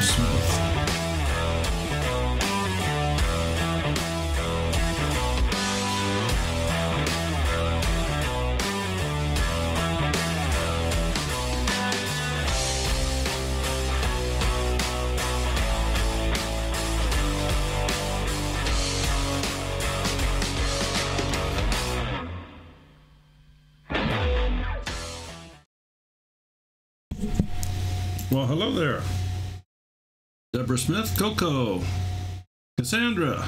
Smith. Well, hello there. Deborah Smith, Coco, Cassandra.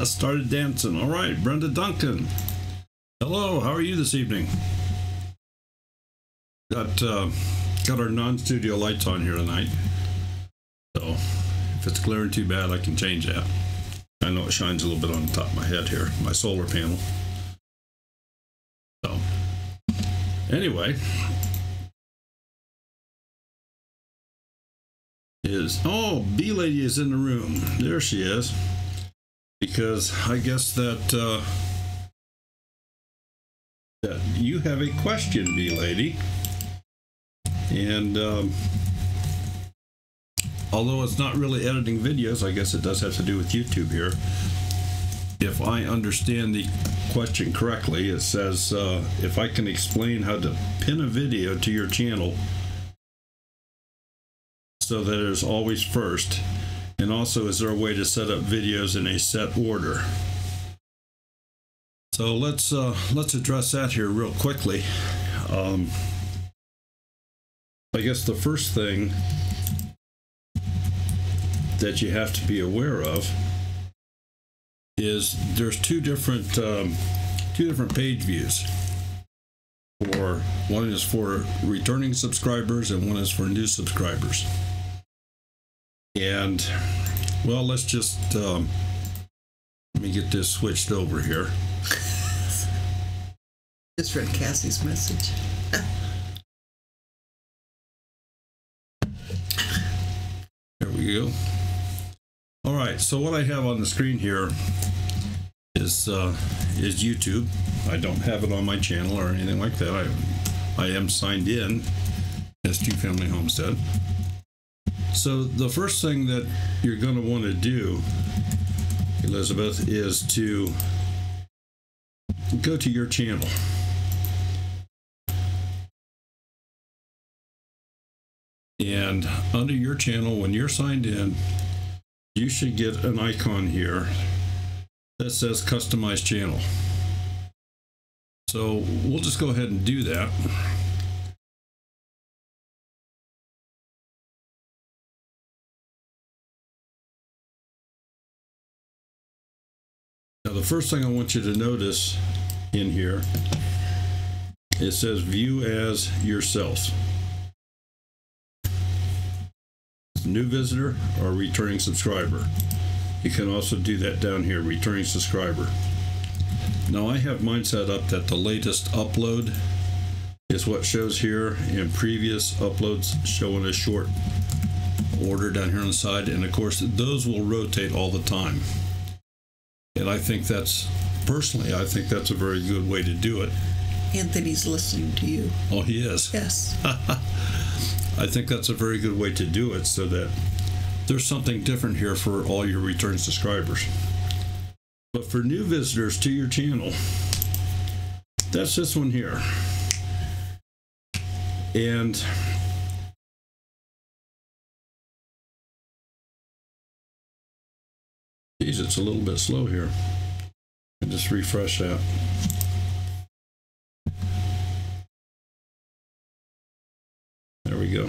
Started dancing. All right, Brenda Duncan. Hello, how are you this evening? Got our non-studio lights on here tonight. So if it's glaring too bad, I can change that. I know it shines a little bit on the top of my head here, my solar panel. So anyway, B Lady is in the room. There she is. Because I guess that that you have a question, B Lady. And although it's not really editing videos, I guess it does have to do with YouTube here. If I understand the question correctly, it says if I can explain how to pin a video to your channel so that it is always first, and also is there a way to set up videos in a set order? So let's address that here real quickly. I guess the first thing that you have to be aware of is there's two different page views. One is for returning subscribers and one is for new subscribers. And well, let's just let me get this switched over here. Just read Cassie's message. There we go. All right, so what I have on the screen here is YouTube. I don't have it on my channel or anything like that. I am signed in as Two Family Homestead. So the first thing that you're going to want to do, Elizabeth, is to go to your channel. And under your channel, when you're signed in, you should get an icon here that says Customize Channel. So we'll just go ahead and do that. Now the first thing I want you to notice in here, it says View as Yourself. New visitor or returning subscriber. You can also do that down here, returning subscriber. Now I have mine set up that the latest upload is what shows here, and previous uploads show in a short order down here on the side, and of course those will rotate all the time. And I think that's, personally, I think that's a very good way to do it. Anthony's listening to you. Oh, he is? Yes. I think that's a very good way to do it, so that there's something different here for all your return subscribers. But for new visitors to your channel, that's this one here. And geez, it's a little bit slow here. And just refresh that. There we go.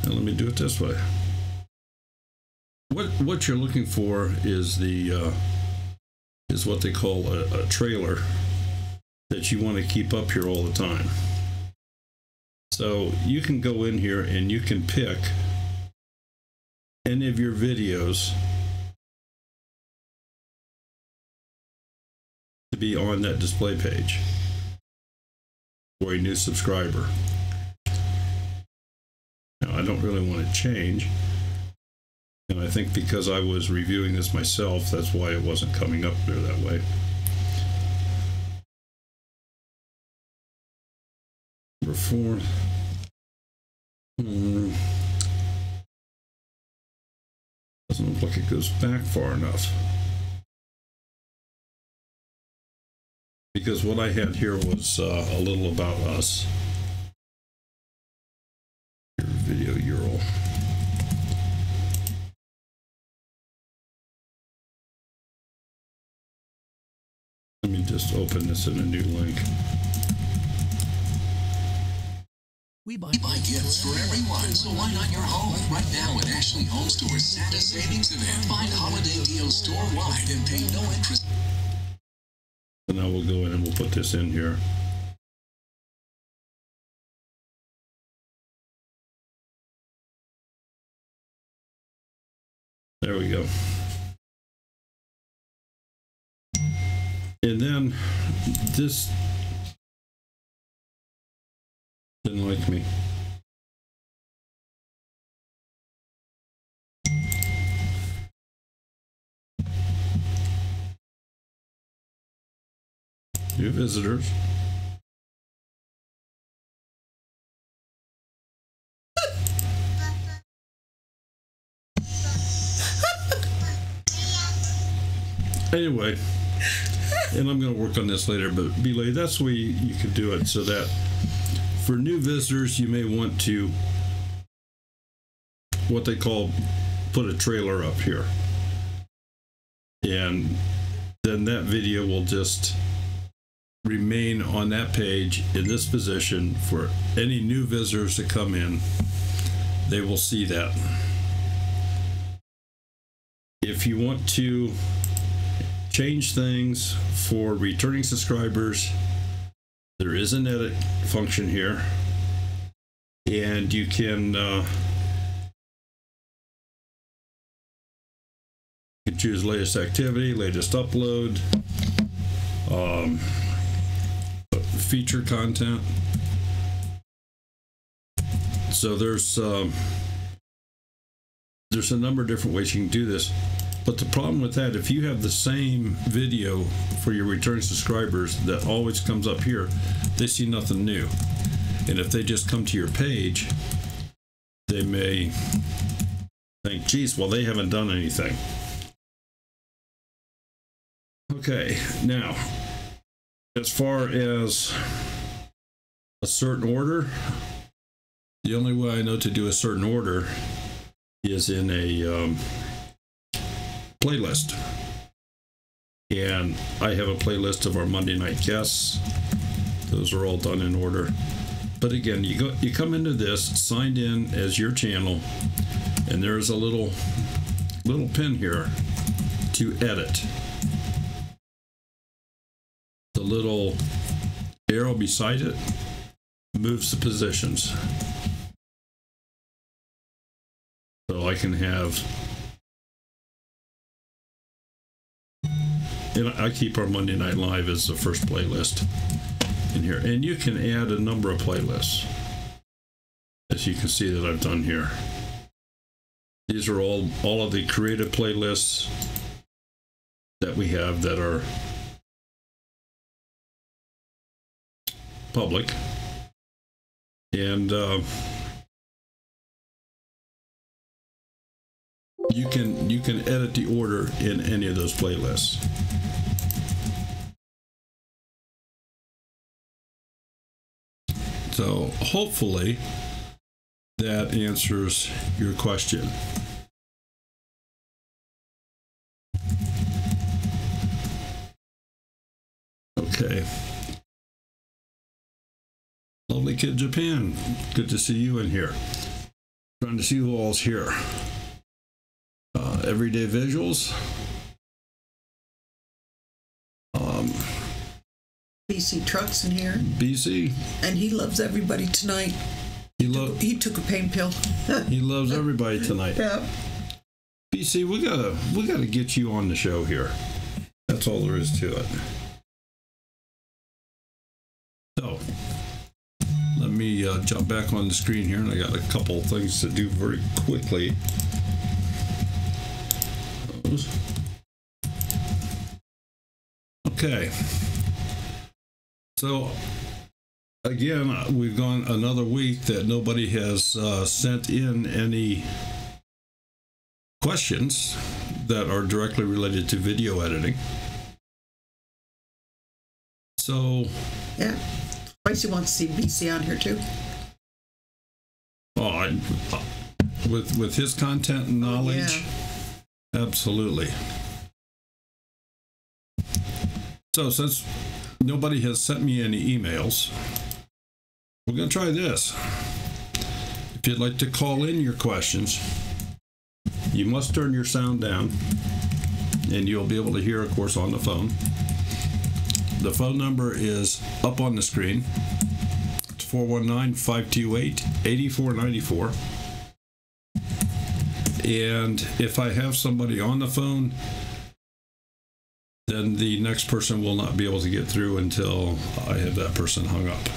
Now let me do it this way. What you're looking for is the is what they call a trailer that you want to keep up here all the time. So you can go in here and you can pick any of your videos to be on that display page. for a new subscriber. Now, I don't really want to change. And I think because I was reviewing this myself, that's why it wasn't coming up there that way. Number 4. Doesn't look like it goes back far enough. Because what I had here was a little about us. Your video URL. Let me just open this in a new link. We buy gifts for everyone, so why not your home? Right now at Ashley Home Store's Santa Savings Event. Find holiday deals store-wide and pay no interest. So now we'll go in and we'll put this in here. There we go. And then this didn't like me. New visitors. Anyway, and I'm going to work on this later, but belay, that's the way you could do it, so that for new visitors, you may want to, what they call, put a trailer up here. And then that video will just remain on that page in this position for any new visitors that come in. They will see that. If you want to change things for returning subscribers, there is an edit function here, and you can choose latest activity, latest upload, feature content. So there's a number of different ways you can do this. But the problem with that, if you have the same video for your returning subscribers that always comes up here, they see nothing new. And if they just come to your page, they may think, geez, well, they haven't done anything. Okay, now, as far as a certain order, the only way I know to do a certain order is in a playlist. And I have a playlist of our Monday night guests. Those are all done in order. But again, you come into this, signed in as your channel, and there's a little pin here to edit. The little arrow beside it moves the positions. So I can have, and I keep our Monday Night Live as the first playlist in here. And you can add a number of playlists, as you can see that I've done here. These are all of the creative playlists that we have that are public. And you can edit the order in any of those playlists. So hopefully that answers your question. Okay. Lovely Kid Japan, good to see you in here. Trying to see who all's here. Everyday Visuals. BC Trucks in here. BC. And he loves everybody tonight. He took a pain pill. He loves everybody tonight. Yeah. BC, we gotta get you on the show here. That's all there is to it. So, Let me jump back on the screen here, and I got a couple things to do very quickly. Those. Okay. So, again, we've gone another week that nobody has sent in any questions that are directly related to video editing. So, yeah, Spicy wants to see BC on here too. Oh, with his content and knowledge, yeah. Absolutely. So, since nobody has sent me any emails, we're going to try this. If you'd like to call in your questions, you must turn your sound down, and you'll be able to hear, of course, on the phone. The phone number is up on the screen. It's 419-528-8494. And if I have somebody on the phone, then the next person will not be able to get through until I have that person hung up.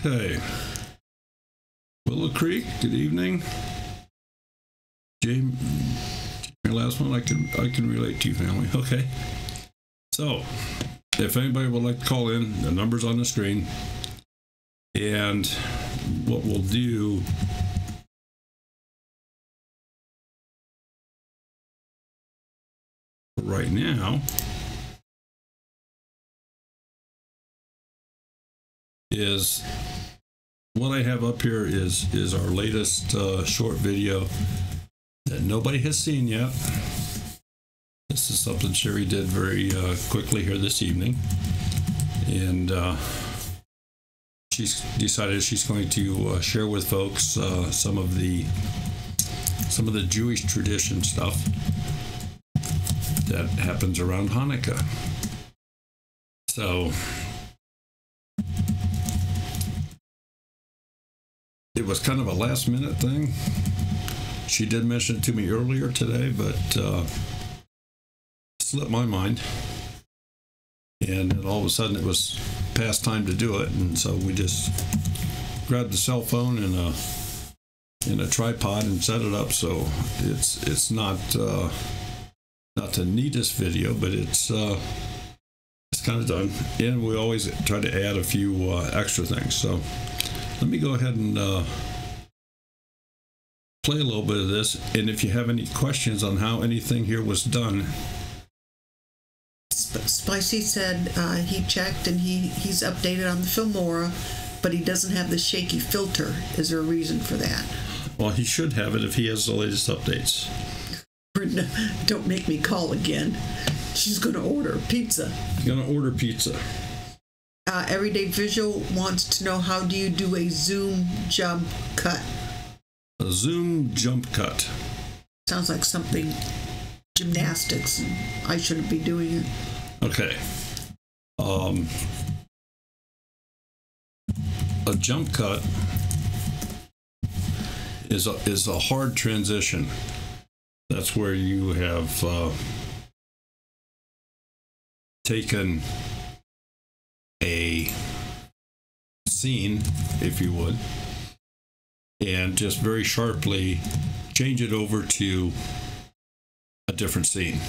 Okay. Willow Creek, good evening. James, your last one I can relate to, family. Okay. So, if anybody would like to call in, the number's on the screen. And what we'll do right now is what I have up here is our latest short video that nobody has seen yet. This is something Sherry did very quickly here this evening, and she's decided she's going to share with folks some of the Jewish tradition stuff that happens around Hanukkah. So it was kind of a last minute thing. She did mention it to me earlier today, but slipped my mind. And then all of a sudden it was past time to do it. And so we just grabbed the cell phone and a tripod and set it up. So it's not the neatest video, but it's kind of done. And we always try to add a few extra things. So let me go ahead and play a little bit of this, and if you have any questions on how anything here was done. Spicy said he checked and he's updated on the Filmora, but he doesn't have the shaky filter. Is there a reason for that? Well, he should have it if he has the latest updates. Don't make me call again. She's going to order pizza. Going to order pizza. Everyday Visual wants to know, how do you do a zoom jump cut? A zoom jump cut. Sounds like something gymnastics, and I shouldn't be doing it. Okay. A jump cut is a hard transition. That's where you have taken a scene, if you would, and just very sharply change it over to a different scene.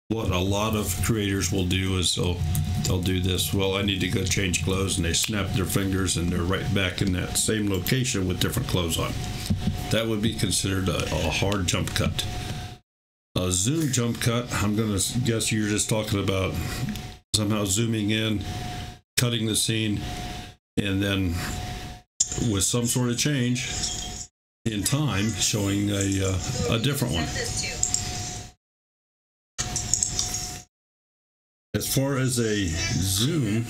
What a lot of creators will do is they'll do this. Well, I need to go change clothes, and they snap their fingers and they're right back in that same location with different clothes on. That would be considered a hard jump cut. A zoom jump cut, I'm going to guess you're just talking about somehow zooming in, cutting the scene, and then with some sort of change in time, showing a different one. As far as a zoom,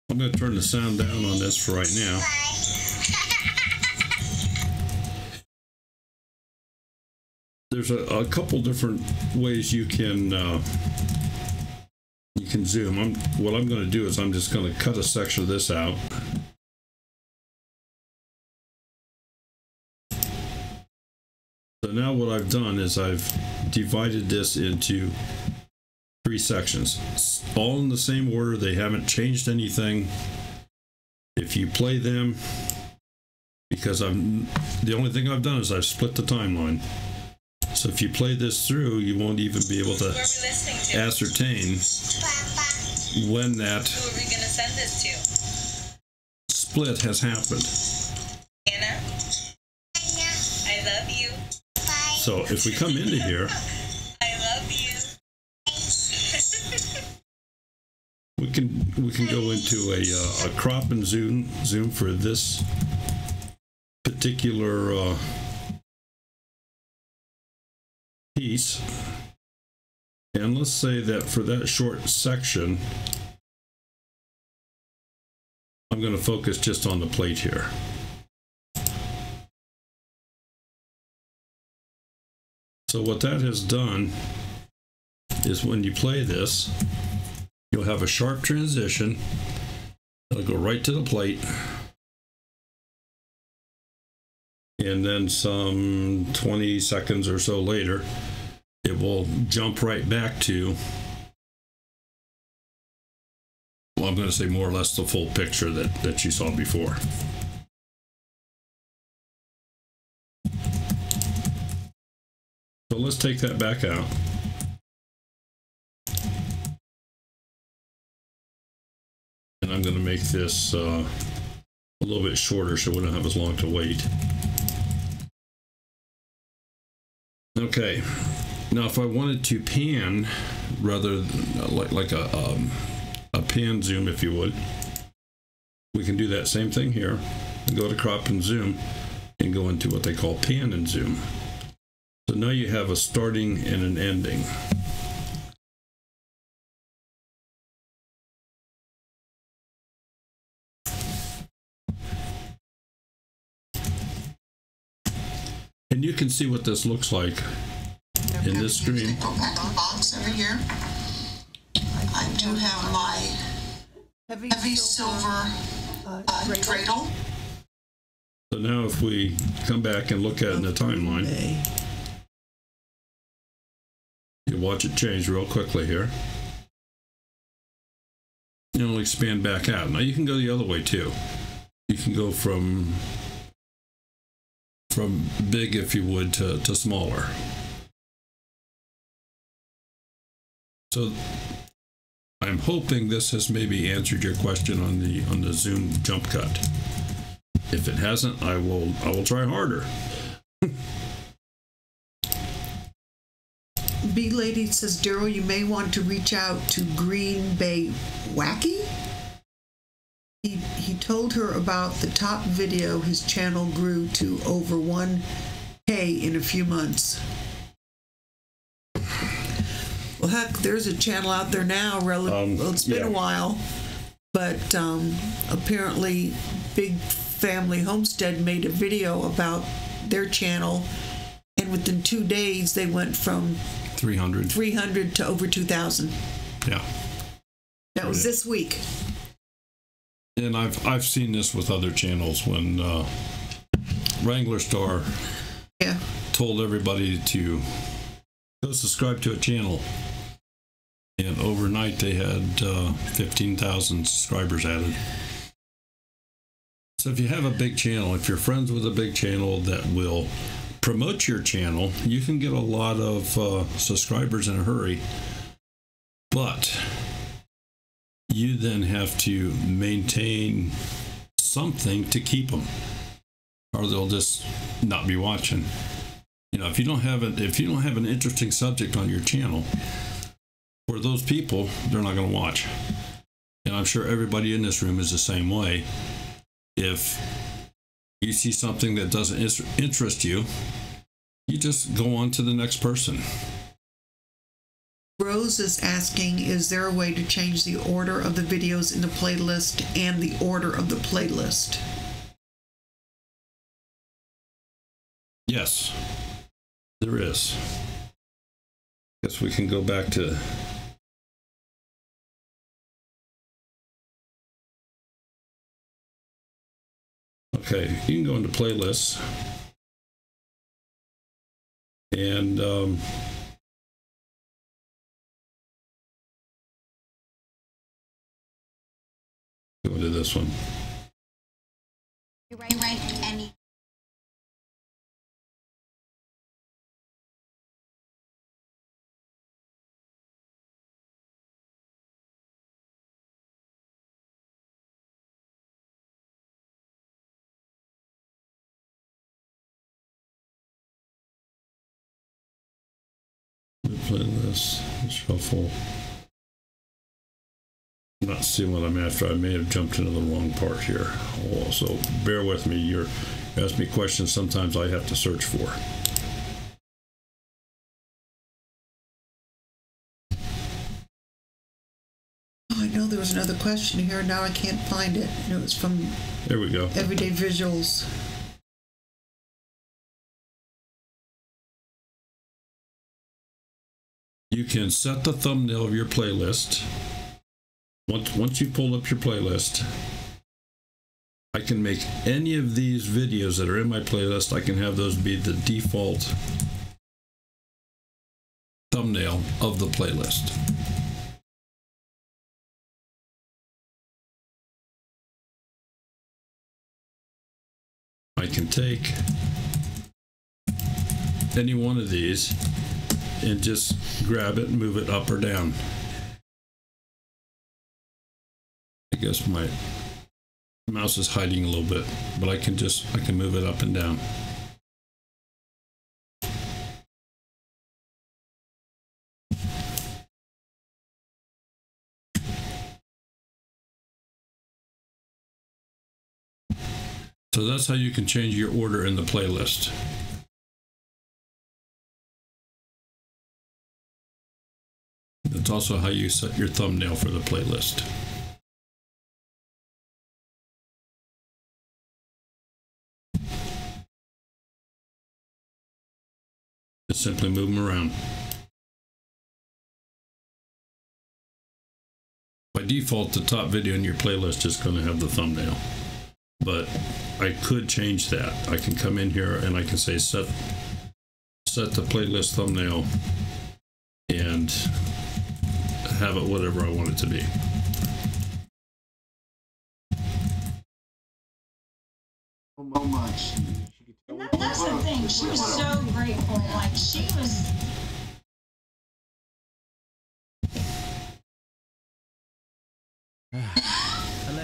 I'm going to turn the sound down on this for right now. there's a couple different ways you can zoom. What I'm going to do is I'm just going to cut a section of this out. So now what I've done is I've divided this into 3 sections, all in the same order. They haven't changed anything. If you play them, because the only thing I've done is I've split the timeline. So if you play this through, you won't even be able to ascertain when that Who are we going to send this to? split has happened. Anna? I love you. So if we come into here, I love you. we can go into a crop and zoom for this particular piece, and let's say that for that short section I'm going to focus just on the plate here. So what that has done is when you play this, you'll have a sharp transition. It'll go right to the plate, and then some 20 seconds or so later, it will jump right back to, well, I'm going to say more or less the full picture that you saw before. So let's take that back out. And I'm going to make this a little bit shorter so we don't have as long to wait. Okay, now if I wanted to pan, rather like a pan zoom, if you would, we can do that same thing here. Go to crop and zoom and go into what they call pan and zoom. So now you have a starting and an ending. And you can see what this looks like in this screen. Go back to the box over here. I do have my heavy silver dreidel. So now if we come back and look at it in the timeline, you watch it change real quickly here. And it'll expand back out. Now you can go the other way too. You can go from big, if you would, to smaller. So I'm hoping this has maybe answered your question on the zoom jump cut. If it hasn't, I will try harder. B Lady says, Daryl, you may want to reach out to Green Bay Wacky. He told her about the top video. His channel grew to over 1K in a few months. Well, heck, there's a channel out there now. Well, it's been a while, but apparently Big Family Homestead made a video about their channel, and within 2 days they went from 300 to over 2,000. Yeah, that was this week. And I've seen this with other channels when Wrangler Star told everybody to go subscribe to a channel, and overnight they had 15,000 subscribers added. So if you have a big channel, if you're friends with a big channel that will promote your channel, you can get a lot of subscribers in a hurry, but you then have to maintain something to keep them, or they'll just not be watching. You know, if you don't have an interesting subject on your channel, for those people, they're not going to watch. And I'm sure everybody in this room is the same way. If you see something that doesn't interest you, you just go on to the next person. Rose is asking, is there a way to change the order of the videos in the playlist and the order of the playlist? Yes. There is. Guess we can go back to. Okay, you can go into playlists. And go into this one. You write any. Playlist, shuffle. I'm not seeing what I'm after. I may have jumped into the wrong part here. Oh, so bear with me. You ask me questions sometimes I have to search for. Oh, I know there was another question here. Now I can't find it. And it was from There we go. Everyday Visuals. You can set the thumbnail of your playlist. Once you pull up your playlist, I can make any of these videos that are in my playlist, I can have those be the default thumbnail of the playlist. I can take any one of these and just grab it and move it up or down. I guess my mouse is hiding a little bit, but I can move it up and down. So that's how you can change your order in the playlist. That's also how you set your thumbnail for the playlist. Just simply move them around. By default, the top video in your playlist is going to have the thumbnail. But I could change that. I can come in here and I can say set the playlist thumbnail and have it whatever I want it to be. So much. And that's the thing. She was so grateful. Like she was.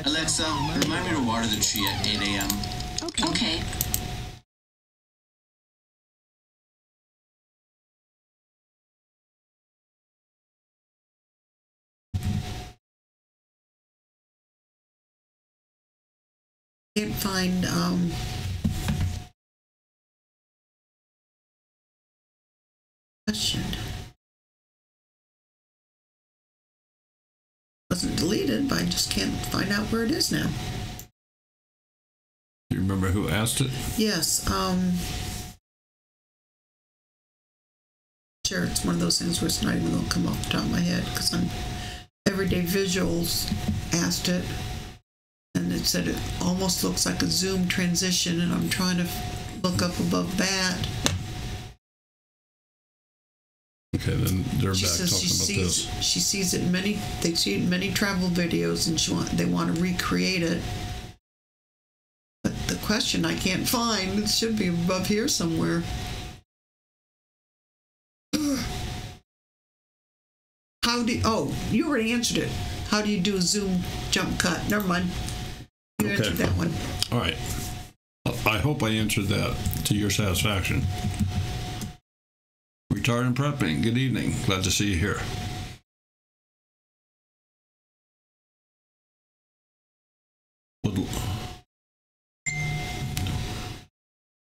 Alexa, remind me to water the tree at 8 a.m. Okay. Can't find question. Wasn't deleted, but I just can't find out where it is now. Do you remember who asked it? Yes, sure, it's one of those things where it's not even going to come off the top of my head because I'm Everyday Visuals asked it, and it said it almost looks like a zoom transition, and I'm trying to look up above that. Okay, then they're She back says talking about this. She sees it in they see it in many travel videos, and they want to recreate it. But the question I can't find. It should be above here somewhere. Oh, you already answered it. How do you do a zoom jump cut? Never mind. You answered that one. All right. I hope I answered that to your satisfaction. Retired and prepping. Good evening. Glad to see you here.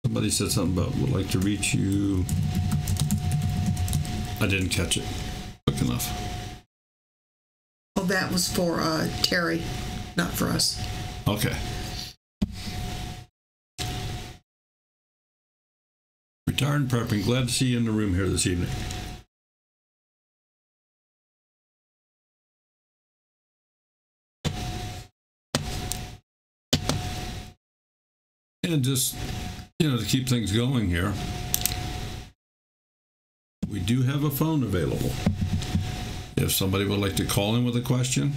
Somebody said something about would like to reach you. I didn't catch it quick enough. Oh, that was for Terry, not for us. Okay. Retired and prepping. Glad to see you in the room here this evening. And just, to keep things going here, we do have a phone available. If somebody would like to call in with a question.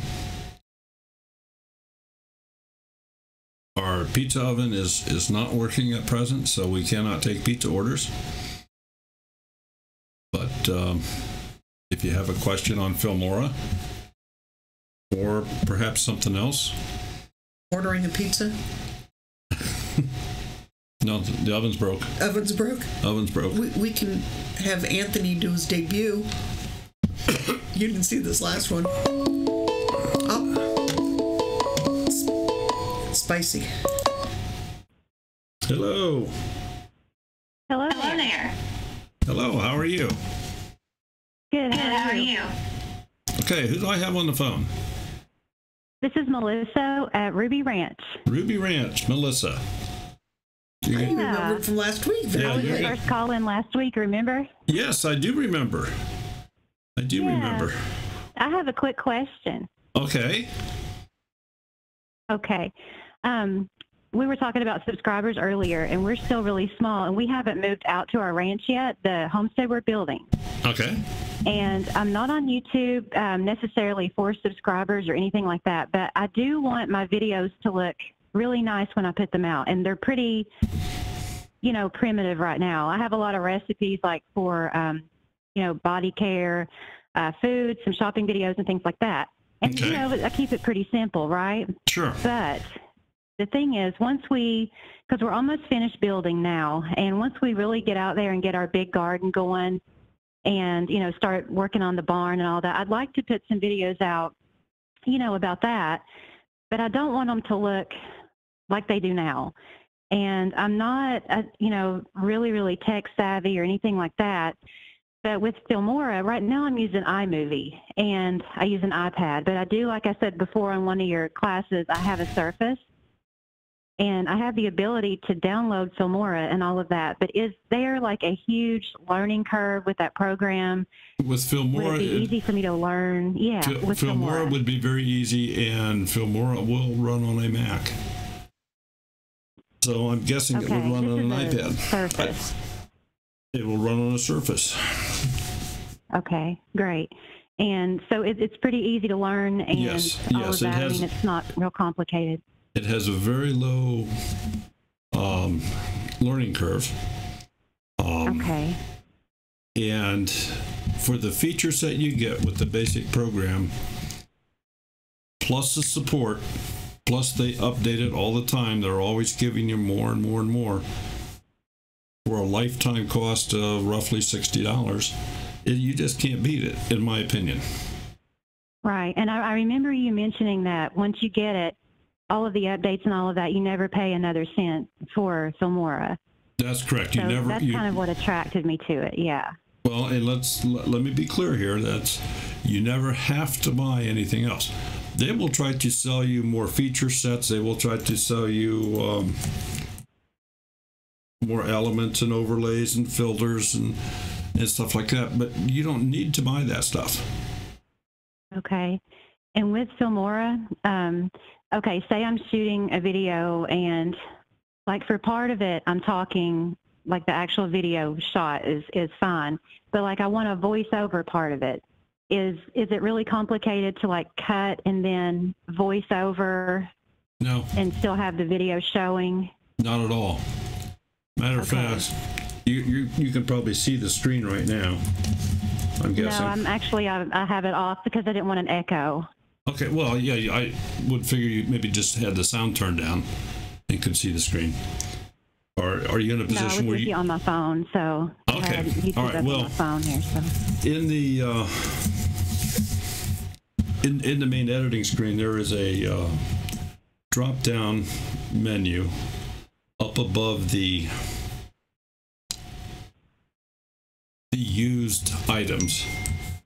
Our pizza oven is not working at present, so we cannot take pizza orders. But if you have a question on Filmora, or perhaps something else. Ordering a pizza? No, the oven's broke. Oven's broke? Oven's broke. We can have Anthony do his debut. You didn't see this last one. Oh. Spicy. Hello. Hello there. Hello, how are you? Good, how are you? Okay, who do I have on the phone? This is Melissa at Ruby Ranch. Ruby Ranch, Melissa. I remembered from last week. I was your first call in last week, remember? Yes, I do remember. I do remember. I have a quick question. Okay. Okay. We were talking about subscribers earlier, and we're still really small, and we haven't moved out to our ranch yet, the homestead we're building. Okay. And I'm not on YouTube necessarily for subscribers or anything like that, but I do want my videos to look really nice when I put them out. And they're pretty, primitive right now. I have a lot of recipes like for, body care, food, some shopping videos and things like that. And, okay. I keep it pretty simple, right? Sure. But the thing is, because we're almost finished building now, and once we really get out there and get our big garden going and, start working on the barn and all that, I'd like to put some videos out, about that. But I don't want them to look like they do now. And I'm not, really, really tech savvy or anything like that. But with Filmora, right now I'm using iMovie and I use an iPad. But I do, like I said before on one of your classes, I have a Surface. And I have the ability to download Filmora and all of that. But is there like a huge learning curve with that program? With Filmora, would it be easy for me to learn? Yeah, with Filmora would be very easy, and Filmora will run on a Mac. So I'm guessing it will run on an iPad. Surface. It will run on a Surface. Okay, great. And so it's pretty easy to learn, and all of that. It's not real complicated. It has a very low learning curve. Okay. And for the feature set you get with the basic program, plus the support, plus they update it all the time, they're always giving you more and more and more, for a lifetime cost of roughly $60, you just can't beat it, in my opinion. Right. And I remember you mentioning that once you get it, all of the updates and all of that, you never pay another cent for Filmora. That's correct. That's kind of what attracted me to it. Yeah. Well, and let me be clear here. You never have to buy anything else. They will try to sell you more feature sets. They will try to sell you more elements and overlays and filters and stuff like that. But you don't need to buy that stuff. Okay. And with Filmora, okay, say I'm shooting a video and like for part of it, I'm talking like the actual video shot is fine. But like I want a voiceover part of it. Is it really complicated to like cut and then voice over? No. And still have the video showing? Not at all. Matter of fact, you can probably see the screen right now, I'm guessing. No, I have it off because I didn't want an echo. Okay, well, yeah, I would figure you maybe just had the sound turned down and could see the screen. Or are you in a position where you... on my phone, so... Okay, all right, well, on my phone here, so. In the in the main editing screen, there is a drop-down menu up above the used items.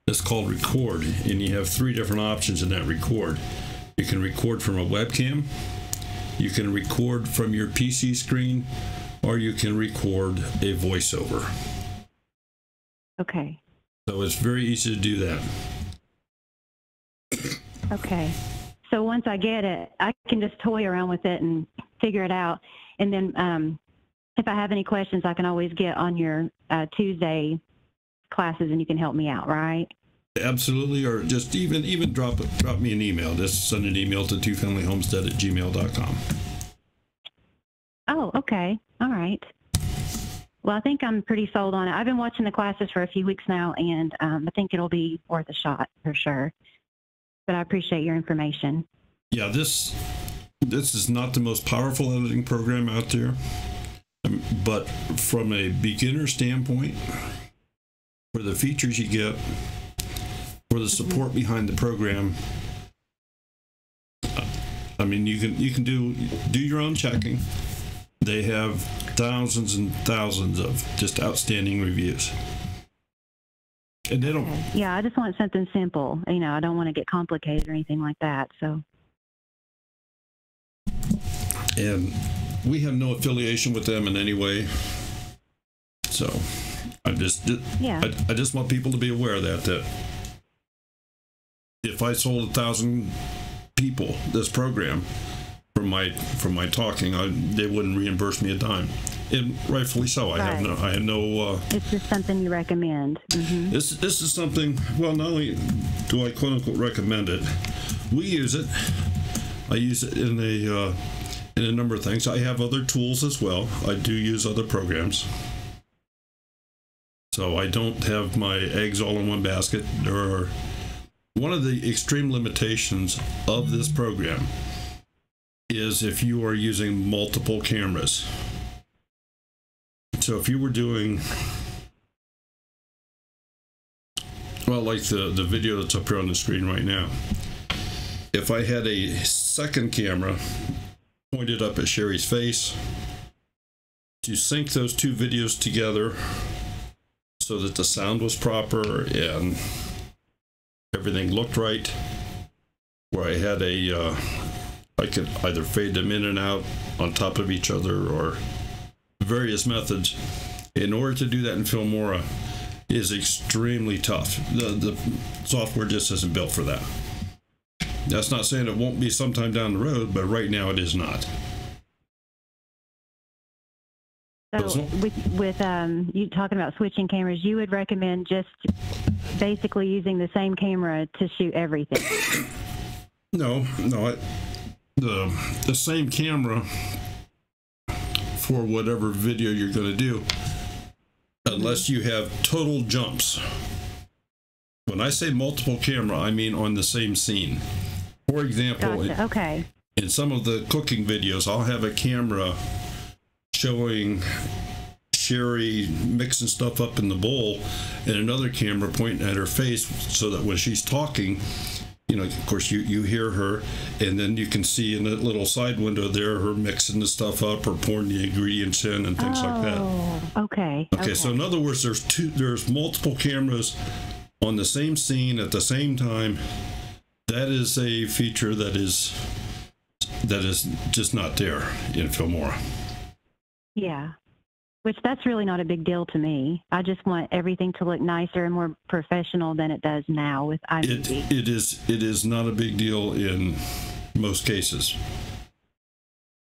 That's called record, and you have 3 different options in that record. You can record from a webcam, you can record from your PC screen, or you can record a voiceover. Okay. So it's very easy to do that. Okay. So once I get it, I can just toy around with it and figure it out. And then if I have any questions, I can always get on your Tuesday classes and you can help me out, right? Absolutely, or just even drop me an email. Just send an email to twofamilyhomestead@gmail.com. Oh, okay. All right. Well, I think I'm pretty sold on it. I've been watching the classes for a few weeks now, and I think it'll be worth a shot for sure. But I appreciate your information. Yeah, this is not the most powerful editing program out there, but from a beginner standpoint, for the features you get, for the support behind the program, I mean, you can do your own checking. They have thousands and thousands of just outstanding reviews. And they don't. Yeah, I just want something simple. You know, I don't want to get complicated or anything like that. So. And we have no affiliation with them in any way. So, I just want people to be aware of that if I sold 1,000 people this program from my talking, they wouldn't reimburse me a dime. And rightfully so. I have no. It's just something you recommend. Mm-hmm. This is something. Well, not only do I quote unquote recommend it, we use it. I use it in a number of things. I have other tools as well. I do use other programs, so I don't have my eggs all in one basket. One of the extreme limitations of this program is if you are using multiple cameras. So if you were doing, well, like the video that's up here on the screen right now, if I had a second camera pointed up at Sherry's face to sync those two videos together so that the sound was proper and everything looked right, where I had I could either fade them in and out on top of each other or various methods. In order to do that in Filmora is extremely tough. The software just isn't built for that. That's not saying it won't be sometime down the road, but right now it is not. So with you talking about switching cameras, you would recommend just basically using the same camera to shoot everything? No, the same camera for whatever video you're going to do, unless you have total jumps. When I say multiple camera, I mean on the same scene. For example, gotcha. In some of the cooking videos, I'll have a camera showing Sherry mixing stuff up in the bowl and another camera pointing at her face so that when she's talking, you know, of course, you hear her, and then you can see in that little side window there her mixing the stuff up or pouring the ingredients in and things like that. Okay. So in other words, there's multiple cameras on the same scene at the same time. That is a feature that is just not there in Filmora. Yeah. Which that's really not a big deal to me. I just want everything to look nicer and more professional than it does now with iMovie. It is not a big deal in most cases.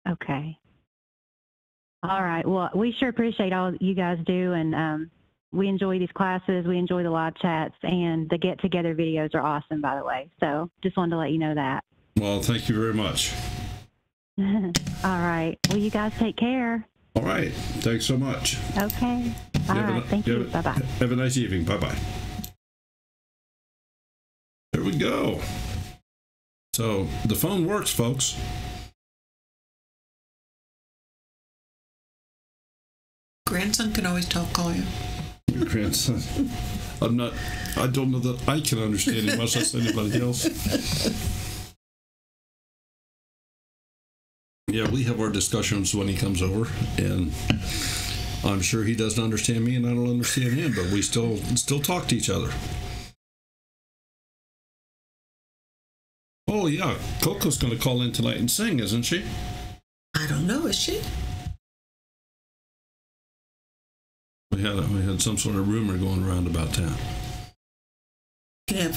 Okay. All right. Well, we sure appreciate all you guys do, and we enjoy these classes. We enjoy the live chats, and the get-together videos are awesome, by the way. So just wanted to let you know that. Well, thank you very much. All right. Well, you guys take care. All right. Thanks so much. Okay. All right. Thank you. Bye-bye. Have a nice evening. Bye-bye. There we go. So the phone works, folks. Grandson can always call you. Grandson. I don't know that I can understand him much less anybody else. Yeah, we have our discussions when he comes over, and I'm sure he doesn't understand me and I don't understand him, but we still talk to each other. Oh yeah, Coco's going to call in tonight and sing, isn't she? I don't know, is she? We had some sort of rumor going around about that. Can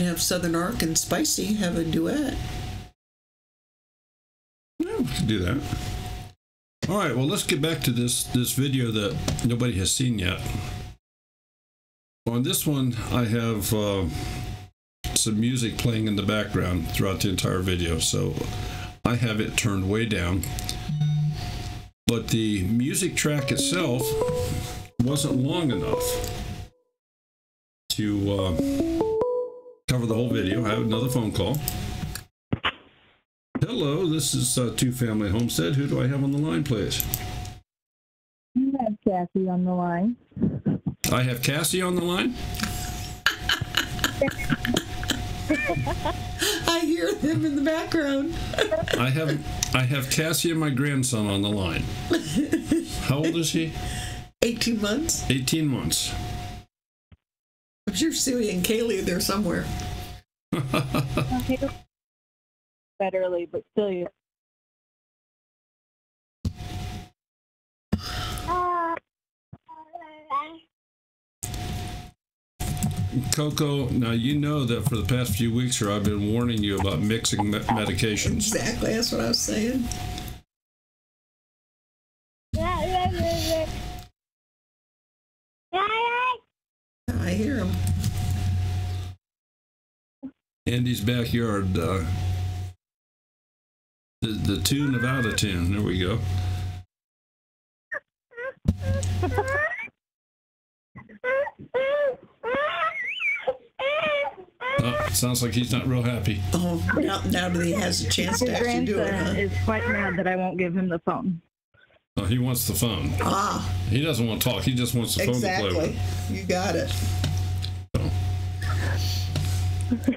have Southern Ark and Spicy have a duet. Yeah, we can do that. All right, well, let's get back to this video that nobody has seen yet. On this one, I have some music playing in the background throughout the entire video, so I have it turned way down. But the music track itself wasn't long enough to cover the whole video. I have another phone call. Hello, this is Two Family Homestead. Who do I have on the line, please? You have Cassie on the line. I have Cassie on the line? I hear them in the background. I have Cassie and my grandson on the line. How old is he? 18 months. 18 months. I'm sure Suey and Kaylee are there somewhere. That early, but still, yeah. Coco, now you know that for the past few weeks here, I've been warning you about mixing medications. Exactly, that's what I was saying. I hear him. Andy's backyard, the tune of out of tune. There we go. Oh, sounds like he's not real happy. Oh, now that he has a chance to actually do it, huh? Is quite mad that I won't give him the phone. Oh, he wants the phone. Ah. He doesn't want to talk. He just wants the phone to play with. Exactly. You got it.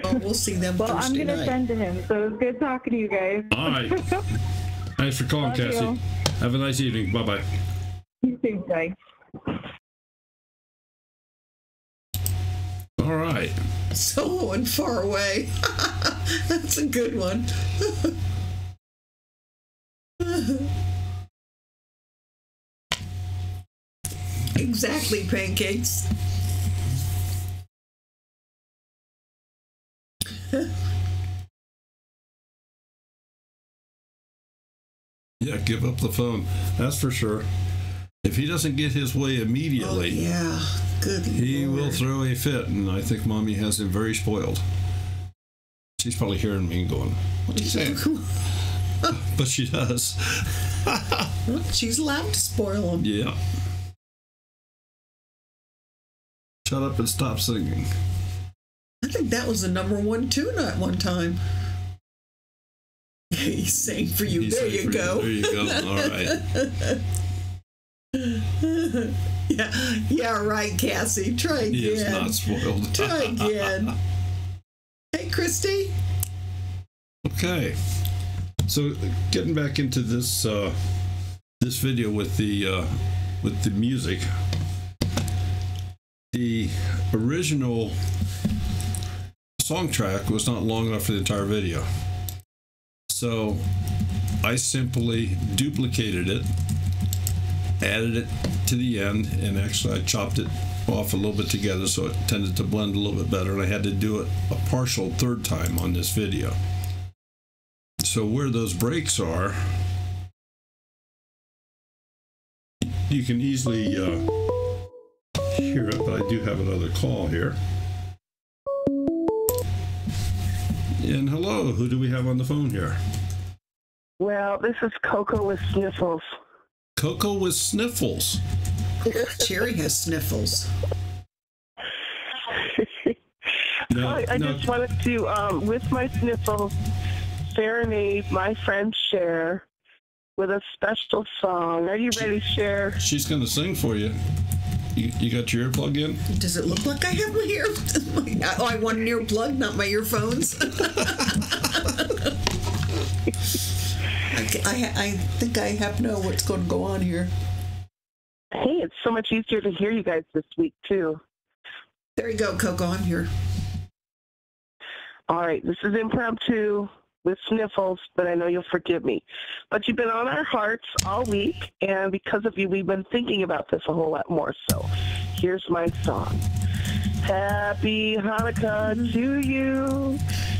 Oh, we'll see them Well, Thursday I'm going to send to him, so it was good talking to you guys. All right. Thanks for calling, Cassie. You. Have a nice evening. Bye-bye. You too, bye. All right. Solo and far away. That's a good one. Exactly, pancakes. Yeah, give up the phone. That's for sure. If he doesn't get his way immediately, yeah, good. He Lord. will throw a fit, and I think Mommy has him very spoiled. She's probably hearing me and going, "What are you saying?" But she does. Well, she's allowed to spoil him. Yeah. Shut up and stop singing. I think that was the #1 tune at one time. He's saying for you. He's there you go. There you go. All right. Yeah, right, Cassie. Try again. He is not spoiled. Try again. Hey, Christy. Okay. So getting back into this this video with the music, the original song track was not long enough for the entire video. So I simply duplicated it, added it to the end, and actually I chopped it off a little bit together so it tended to blend a little bit better, and I had to do it a partial third time on this video. So where those breaks are, you can easily hear it, but I do have another call here. And hello, who do we have on the phone here? Well, this is Coco with sniffles. Coco with sniffles. Cherry has sniffles. I just wanted to, with my sniffles, serenade my friend Cher with a special song. Are you ready, Cher? She's going to sing for you. You got your earplug in? Does it look like I have my ear? Oh, I want an earplug, not my earphones. I think I have to know what's going to go on here. Hey, it's so much easier to hear you guys this week, too. There you go, Coco. I'm here. All right, this is impromptu. with sniffles, but I know you'll forgive me. But you've been on our hearts all week, and because of you, we've been thinking about this a whole lot more. So here's my song. Happy Hanukkah to you.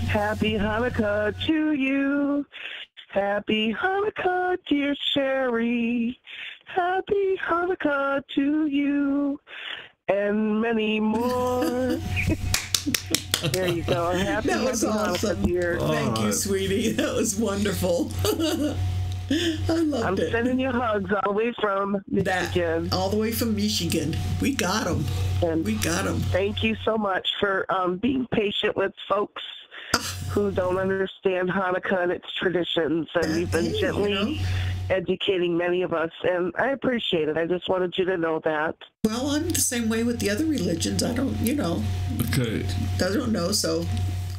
Happy Hanukkah to you. Happy Hanukkah, dear Sherry. Happy Hanukkah to you. And many more. There you go. Happy awesome. Dear. Thank you, sweetie. That was wonderful. I loved it. I'm sending you hugs all the way from Michigan. All the way from Michigan. We got them. And we got them. Thank you so much for being patient with folks who don't understand Hanukkah and its traditions. And you've been gently educating many of us, and I appreciate it. I just wanted you to know that. Well, I'm the same way with the other religions. I don't, Okay. I don't know, so it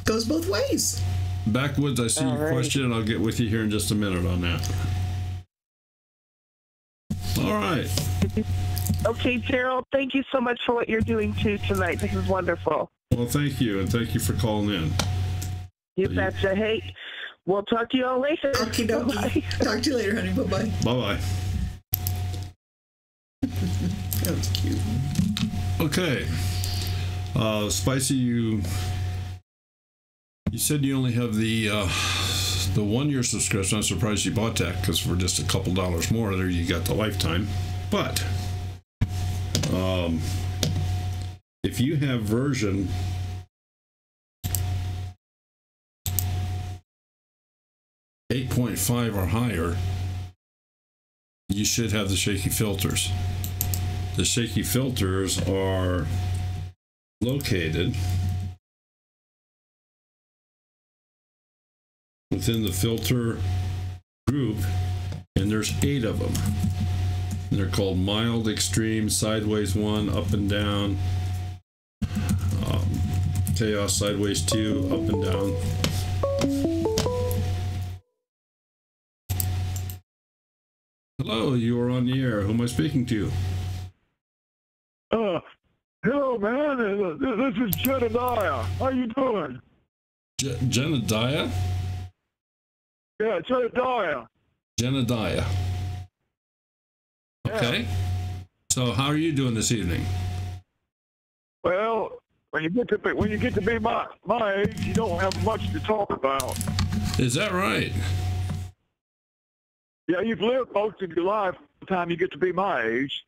goes both ways. Backwoods, I see your question, and I'll get with you here in just a minute on that. All right. Okay, Gerald, thank you so much for what you're doing, too, tonight. This is wonderful. Well, thank you, and thank you for calling in. You betcha. Hey, we'll talk to you all later. Okay, dokie. Talk to you later, honey. Bye-bye. Bye-bye. That was cute. Okay. Spicy, you said you only have the 1-year subscription. I'm surprised you bought that, because for just a couple dollars more there you got the lifetime. But if you have version 8.5 or higher, you should have the shaky filters. The shaky filters are located within the filter group, and there's 8 of them. And they're called mild, extreme, sideways 1, up and down, chaos, sideways 2, up and down. Hello, you are on the air. Who am I speaking to? Hello, man. This is Jedediah. How you doing? Jedediah? Yeah, Jedediah. Jedediah. Okay. Yeah. So, how are you doing this evening? Well, when you get to be my age, you don't have much to talk about. Is that right? Yeah, you've lived most of your life by the time you get to be my age.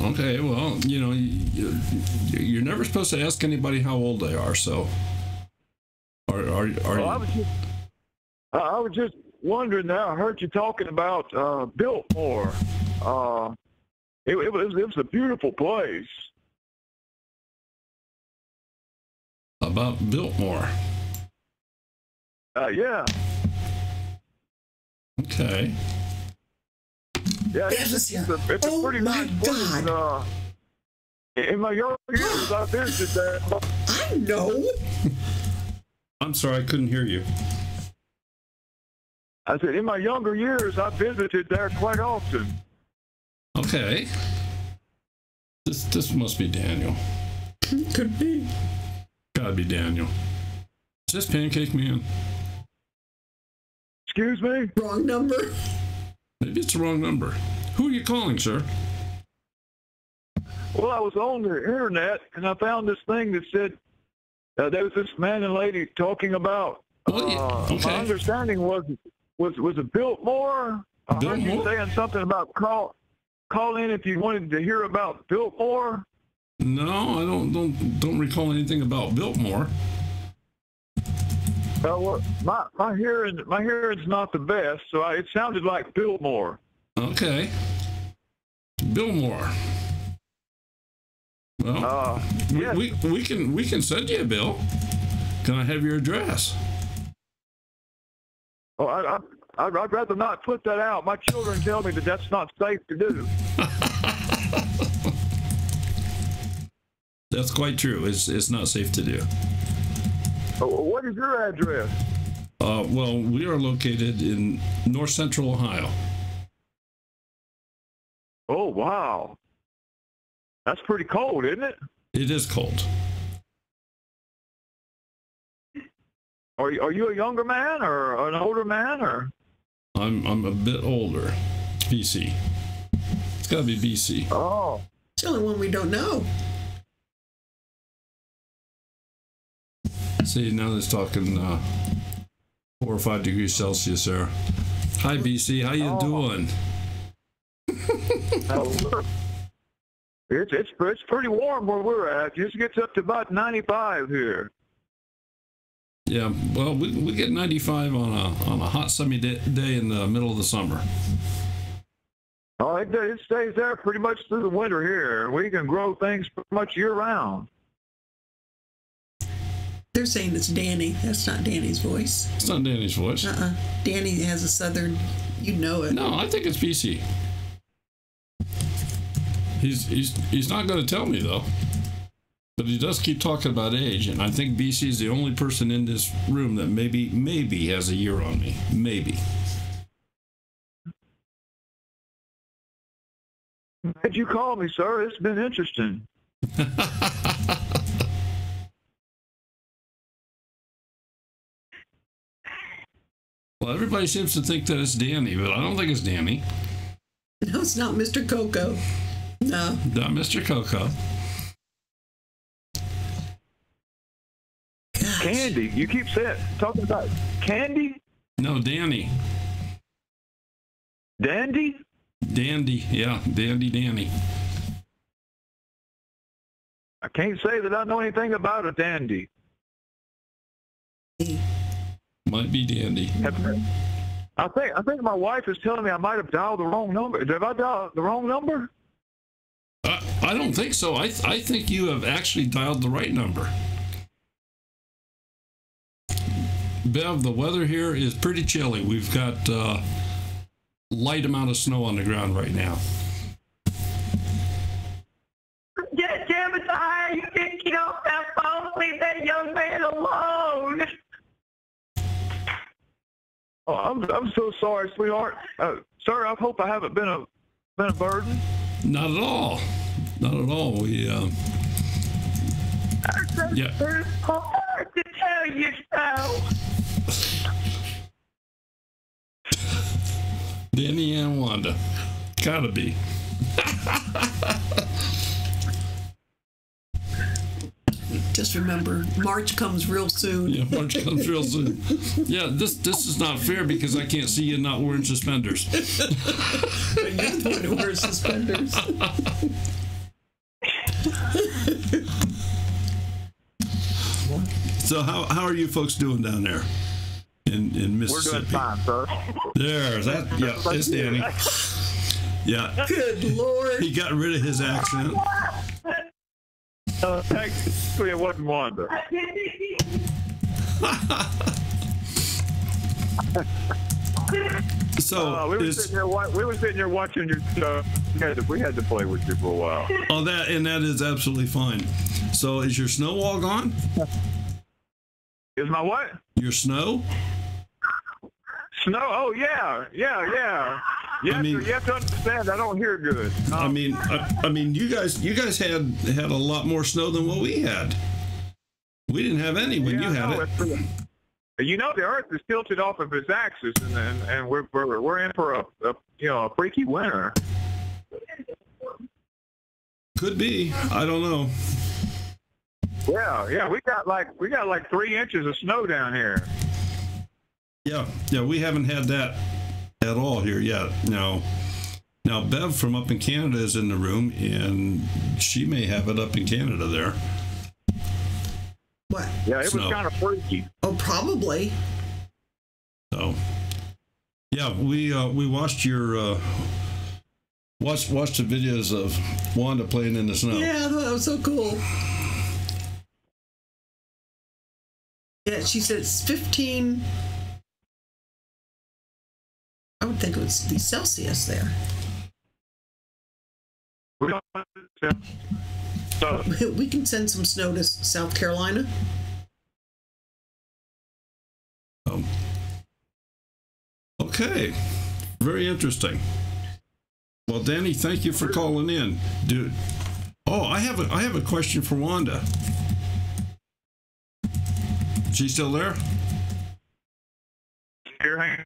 Okay, well, you're never supposed to ask anybody how old they are, so are you? I was just wondering now. I heard you talking about Biltmore. It was a beautiful place. About Biltmore? Yeah. Okay. Yeah, it's a pretty nice place. In my younger years, I visited there. I know. I'm sorry, I couldn't hear you. I said, in my younger years, I visited there quite often. Okay. This must be Daniel. Could be. Gotta be Daniel. Is this Pancake Man? Excuse me? Wrong number. Maybe it's the wrong number. Who are you calling, sir? Well, I was on the internet, and I found this thing that said there was this man and lady talking about. Okay. My understanding was it Biltmore? I heard you saying something about call in if you wanted to hear about Biltmore. No, I don't recall anything about Biltmore. Well, my hearing's not the best, so it sounded like Biltmore. Okay. Biltmore. Well, yes. we can send you a bill. Can I have your address? Oh, I'd rather not put that out. My children tell me that that's not safe to do. That's quite true. It's not safe to do. What is your address? Well, we are located in north central Ohio. Oh, wow. That's pretty cold, isn't it? It is cold. Are you a younger man or an older man or? I'm a bit older. BC. It's got to be BC. Oh. It's the only one we don't know. See, now it's talking 4 or 5 degrees Celsius there. Hi, BC. How you doing? It's pretty warm where we're at. It just gets up to about 95 here. Yeah, well, we get 95 on a hot sunny day in the middle of the summer. Oh, it stays there pretty much through the winter here. We can grow things pretty much year round. They're saying it's Danny. That's not Danny's voice. It's not Danny's voice. Danny has a southern, you know it. No, I think it's BC. He's not going to tell me though, but he does keep talking about age, and I think BC is the only person in this room that maybe has a year on me. Maybe. Glad you called me, sir. It's been interesting. Well, everybody seems to think that it's Danny, but I don't think it's Danny. No, it's not Mr. Coco. No. Not Mr. Coco. Gosh. Candy. You keep talking about Candy? No, Danny. Dandy? Dandy, yeah. Danny. I can't say that I know anything about a dandy. Might be Dandy. I think my wife is telling me I might have dialed the wrong number. Did I dial the wrong number? I don't think so. I think you have actually dialed the right number. Bev, the weather here is pretty chilly. We've got light amount of snow on the ground right now. Damn it, Diane, you can't get off that phone. Leave that young man alone. Oh, I'm so sorry, sweetheart. Sir, I hope I haven't been a burden. Not at all. Not at all. We yeah. It's hard to tell you so. Danny and Wanda. Gotta be. Just remember, March comes real soon. Yeah, March comes real soon. Yeah, this is not fair because I can't see you not wearing suspenders. But you're the one who wears suspenders. So how are you folks doing down there in Mississippi? We're doing fine, sir. There's that. Yeah, it's Danny. Yeah. Good Lord. He got rid of his accent. Actually, it wasn't Wanda. So we were sitting here watching your stuff. We had to play with you for a while. Oh, that is absolutely fine. So is your snow all gone? Is my what? Your snow? Snow? Oh yeah. You have to understand. I don't hear good. I mean, you guys had a lot more snow than what we had. We didn't have any when you had it. You know, the Earth is tilted off of its axis, and we're in for a freaky winter. Could be. I don't know. Yeah. We got like 3 inches of snow down here. Yeah. We haven't had that at all here yet. Now Bev from up in Canada is in the room, and she may have it up in Canada there. What? Yeah, it was kind of freaky. Oh, probably. So, yeah, we watched your watched the videos of Wanda playing in the snow. Yeah, that was so cool. Yeah, she said it's 15. I would think it would be Celsius there. We can send some snow to South Carolina. Okay, very interesting. Well, Danny, thank you for calling in, dude. Oh, I have a question for Wanda. She's still there? hanging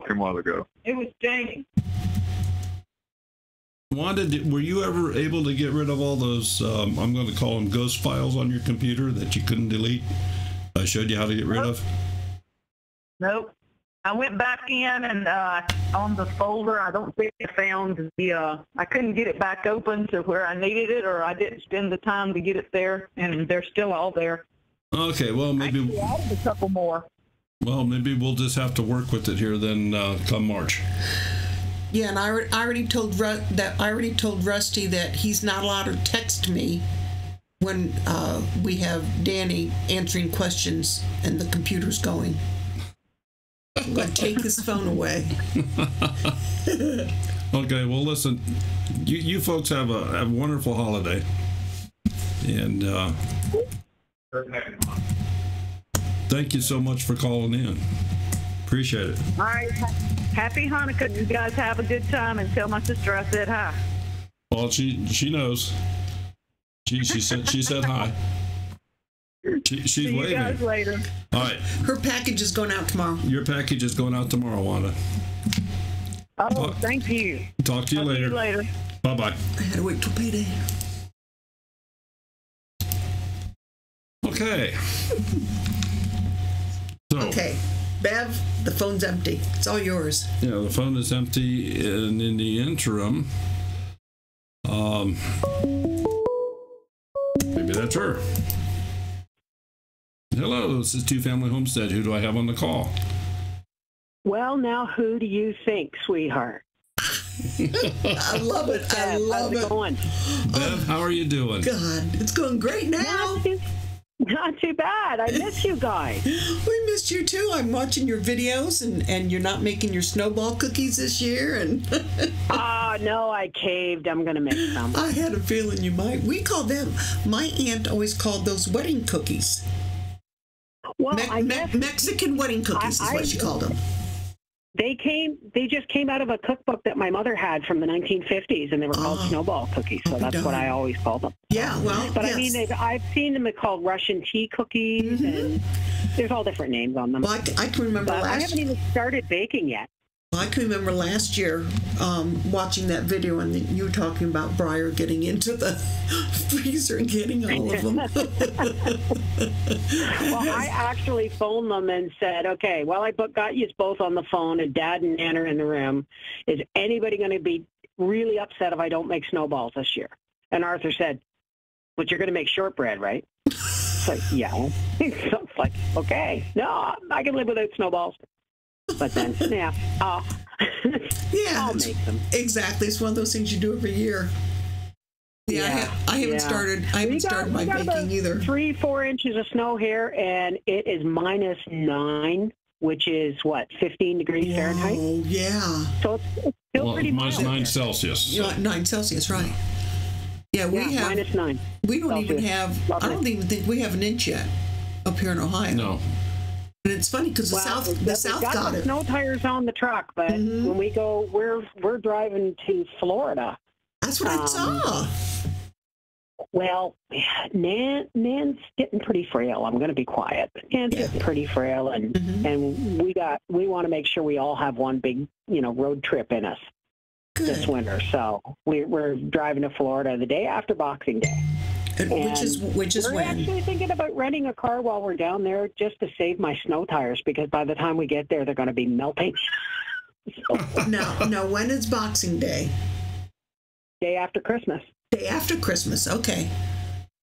a while ago. It was Jamie. Wanda, were you ever able to get rid of all those, I'm going to call them ghost files on your computer that you couldn't delete? I showed you how to get rid of? Nope. I went back in and on the folder, I don't think I found the, I couldn't get it back open to where I needed it, or I didn't spend the time to get it there, and they're still all there. Okay, well, maybe... I added a couple more. Well, maybe we'll just have to work with it here then come March. Yeah, and I already told Rusty that he's not allowed to text me when we have Danny answering questions and the computer's going. I'm going to take his phone away. Okay, well, listen, you folks have a wonderful holiday. And thank you so much for calling in. Appreciate it. All right. Happy Hanukkah. You guys have a good time, and tell my sister I said hi. Well, she knows. She said hi. She's See you waving. guys later. All right. Her package is going out tomorrow. Your package is going out tomorrow, Wanda. Oh, thank you. Talk to you later. See you later. Bye-bye. I had to wait till payday. Okay. So, okay. Bev, the phone's empty. It's all yours. Yeah, the phone is empty, and in the interim, maybe that's her. Hello, this is Two Family Homestead. Who do I have on the call? Well, now who do you think, sweetheart? I love it. I love it. How's it going? Bev, how are you doing? God, it's going great now. Not too bad. I miss you guys. We missed you too. I'm watching your videos, and you're not making your snowball cookies this year. And no, I caved. I'm going to make some. I had a feeling you might. We call them. My aunt always called those wedding cookies. Well, Mexican wedding cookies is what she called them. They just came out of a cookbook that my mother had from the 1950s, and they were called snowball cookies. So that's what I always called them. Yeah, well, but yes. I mean, I've seen them called Russian tea cookies, and there's all different names on them. Well, I can remember but I haven't even started baking yet. I can remember last year watching that video, and you were talking about Briar getting into the freezer and getting all of them. Well, I actually phoned them and said, okay, well, I got you both on the phone, and Dad and Nan are in the room. Is anybody going to be really upset if I don't make snowballs this year? And Arthur said, but you're going to make shortbread, right? It's like, yeah. So it's like, okay, no, I can live without snowballs. But then, yeah, I'll make them. Exactly. It's one of those things you do every year. Yeah, I haven't started. I haven't started my baking either. 3-4 inches of snow here, and it is -9, which is what, 15 degrees Fahrenheit. Oh yeah. So it's still pretty mild. -9 Celsius. 9 Celsius, right? Yeah, we have -9. We don't even have. I don't even think we have an inch yet up here in Ohio. No. And it's funny because the South got the it. Snow tires on the truck, but when we go, we're driving to Florida. That's what I saw. Well, Nan's getting pretty frail. I'm going to be quiet. Nan's getting pretty frail, and we want to make sure we all have one big road trip in us this winter. So we're driving to Florida the day after Boxing Day. And which is we're when? actually thinking about renting a car while we're down there just to save my snow tires, because by the time we get there, they're going to be melting. No. When is Boxing Day? Day after Christmas. Day after Christmas. Okay.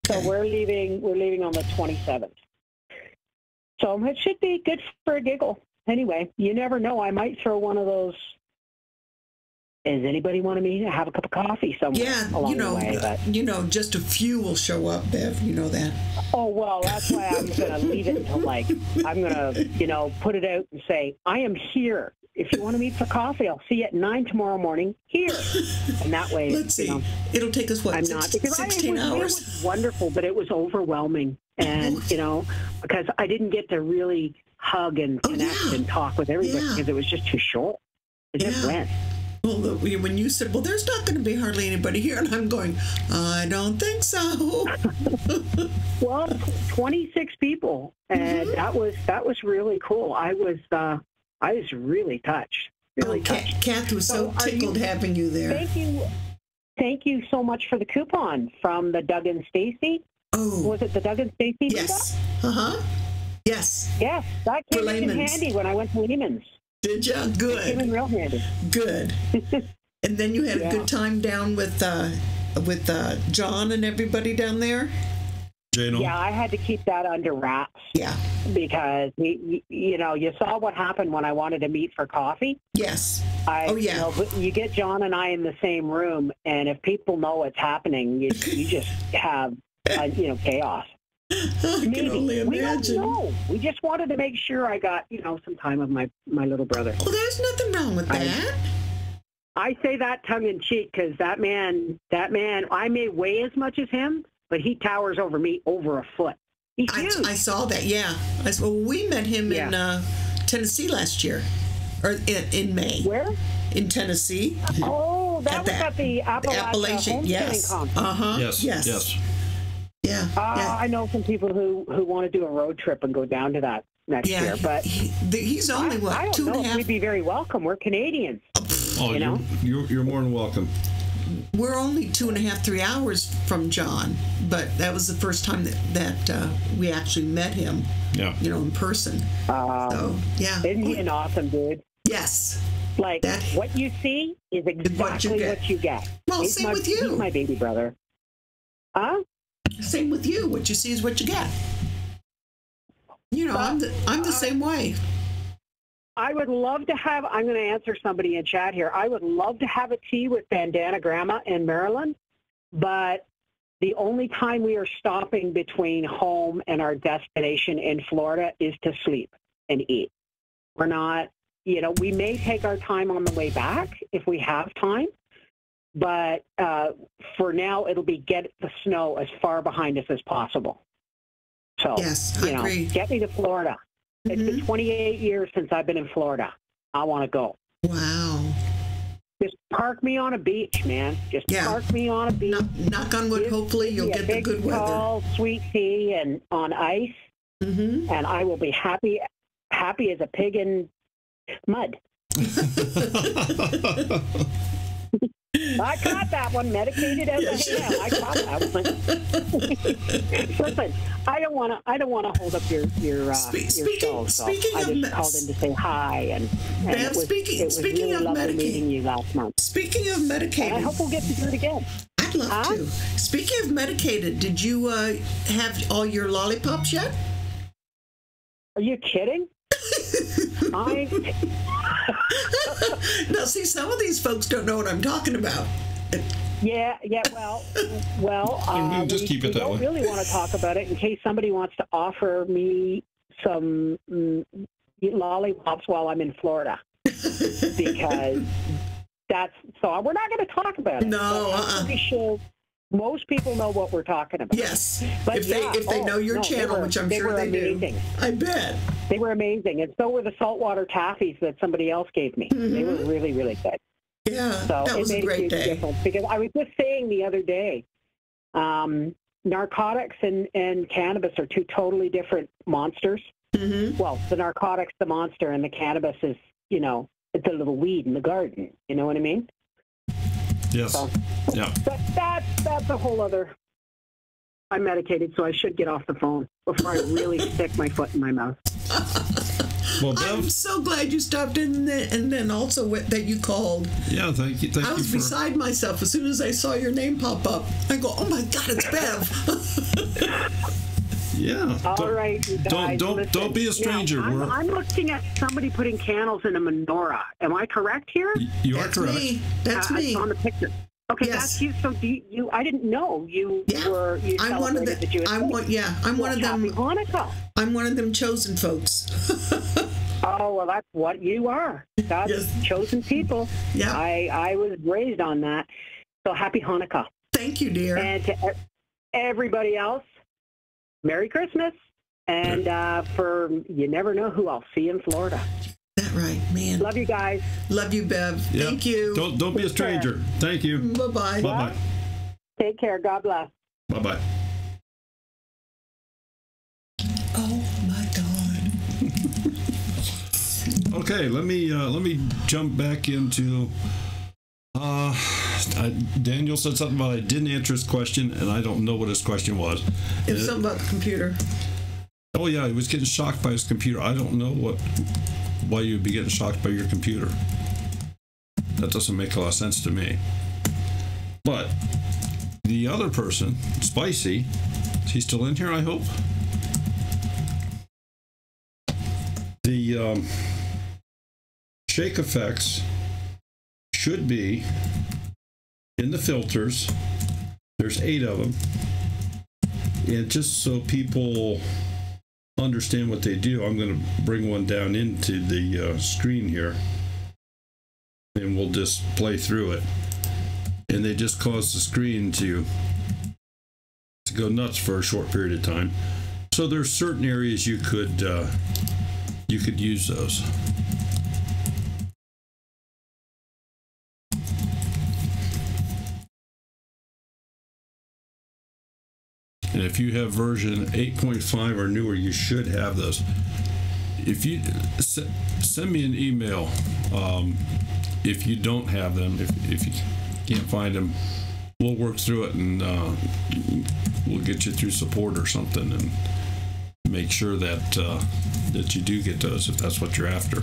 So we're leaving on the 27th. So it should be good for a giggle. Anyway, you never know. I might throw one of those. Does anybody want me to have a cup of coffee somewhere along the way? Just a few will show up, Bev. You know that. Oh, well, that's why I'm going to leave it until, I'm going to, put it out and say, I am here. If you want to meet for coffee, I'll see you at 9 tomorrow morning here. And that way, let's see. It'll take us, 16 hours? It was wonderful, but it was overwhelming. And, because I didn't get to really hug and connect and talk with everybody because it was just too short. It just went. Well, when you said, well, there's not going to be hardly anybody here, and I'm going, I don't think so. Well, 26 people, and that was really cool. I was really touched. Really touched. Kath was so tickled having you there. Thank you so much for the coupon from the Doug and Stacy. Oh, was it the Doug and Stacy? Yes. Yes. Yes, that came in handy when I went to Lehman's. Did you? Good. It came in real handy. Good. And then you had a good time down with John and everybody down there? Yeah, I had to keep that under wraps. Yeah. Because, you saw what happened when I wanted to meet for coffee. Yes. You get John and I in the same room, and if people know what's happening, you just have, chaos. I can only imagine. We don't know. We just wanted to make sure I got, some time with my little brother. Well, there's nothing wrong with that. I say that tongue in cheek because that man, I may weigh as much as him, but he towers over me over a foot. He's huge. I saw that, yeah. We met him in Tennessee last year, or in May. Where? In Tennessee. Oh, that was at the Appalachian Homesteading Conference. Yes. Yeah. I know some people who want to do a road trip and go down to that next year, but he's only I don't know if we'd be very welcome. We're Canadians. Oh, you're more than welcome. We're only 2.5, 3 hours from John, but that was the first time that we actually met him. Yeah. In person. So yeah. Isn't he an awesome dude? Yes. Like what you see is exactly what you get. Well, same with you. He's my baby brother. Huh? Same with you. What you see is what you get. I'm the same way. I would love to have, I'm going to answer somebody in chat here. I would love to have a tea with Bandana Grandma in Maryland, but the only time we are stopping between home and our destination in Florida is to sleep and eat. We're not, we may take our time on the way back if we have time, but for now it'll be get the snow as far behind us as possible. So, yes, I agree. Get me to Florida. It's been 28 years since I've been in Florida. I want to go. Wow. Just park me on a beach, man. Just park me on a beach. Knock on wood, hopefully you'll get the good weather. Tall, sweet tea and on ice, and I will be happy as a pig in mud. I caught that one, medicated as I am. I caught that one. Listen, I don't want to hold up your show. So I just called in to say hi, and it was really lovely meeting you last month. Speaking of medicated, and I hope we'll get to do it again. I'd love to. Speaking of medicated, did you have all your lollipops yet? Are you kidding? Now, see, some of these folks don't know what I'm talking about. Yeah. Well, just keep it that way. We don't really want to talk about it in case somebody wants to offer me some lollipops while I'm in Florida, because so we're not going to talk about it. No, I'm pretty sure most people know what we're talking about. Yes, but if they know your channel, which I'm sure they do. I bet. They were amazing, and so were the saltwater taffies that somebody else gave me. They were really, really good. Yeah, so that was a great day. Difference, because I was just saying the other day, narcotics and cannabis are two totally different monsters. Well, the narcotics, the monster, and the cannabis is, it's a little weed in the garden. You know what I mean? Yes. So, yeah. But that's a whole other. I'm medicated, so I should get off the phone before I really stick my foot in my mouth. Well, Bev, I'm so glad you stopped in, and then also that you called. Yeah, thank you. I was beside myself as soon as I saw your name pop up. I go, oh my God, it's Bev. Yeah. All right, you guys. Don't be a stranger. I'm looking at somebody putting candles in a menorah. Am I correct here? You are correct. That's me. On the picture. Okay, yes. That's you. So you I didn't know you were. You I'm one of the. I'm one of them. Happy Hanukkah. I'm one of them chosen folks. Oh well, that's what you are. God's chosen people. Yeah. I was raised on that. So happy Hanukkah. Thank you, dear. And to everybody else, Merry Christmas. And for you never know who I'll see in Florida. right, man. Love you guys. Love you, Bev. Yep. Thank you. Don't be a stranger. Thank you. Bye-bye. Bye-bye. Take care. God bless. Bye-bye. Oh my God. Okay, let me jump back into. Daniel said something about I didn't answer his question, and I don't know what his question was. It was something about the computer. Oh yeah, he was getting shocked by his computer. I don't know why you'd be getting shocked by your computer. That doesn't make a lot of sense to me. But the other person, Spicy, is he still in here? I hope. The shake effects should be in the filters. There's 8 of them. And just so people understand what they do, I'm going to bring one down into the screen here. And we'll just play through it. And they just cause the screen to go nuts for a short period of time. So there's certain areas you could use those. And if you have version 8.5 or newer, you should have those. If you send me an email, if you don't have them, if you can't find them, we'll work through it and we'll get you through support or something and make sure that that you do get those if that's what you're after.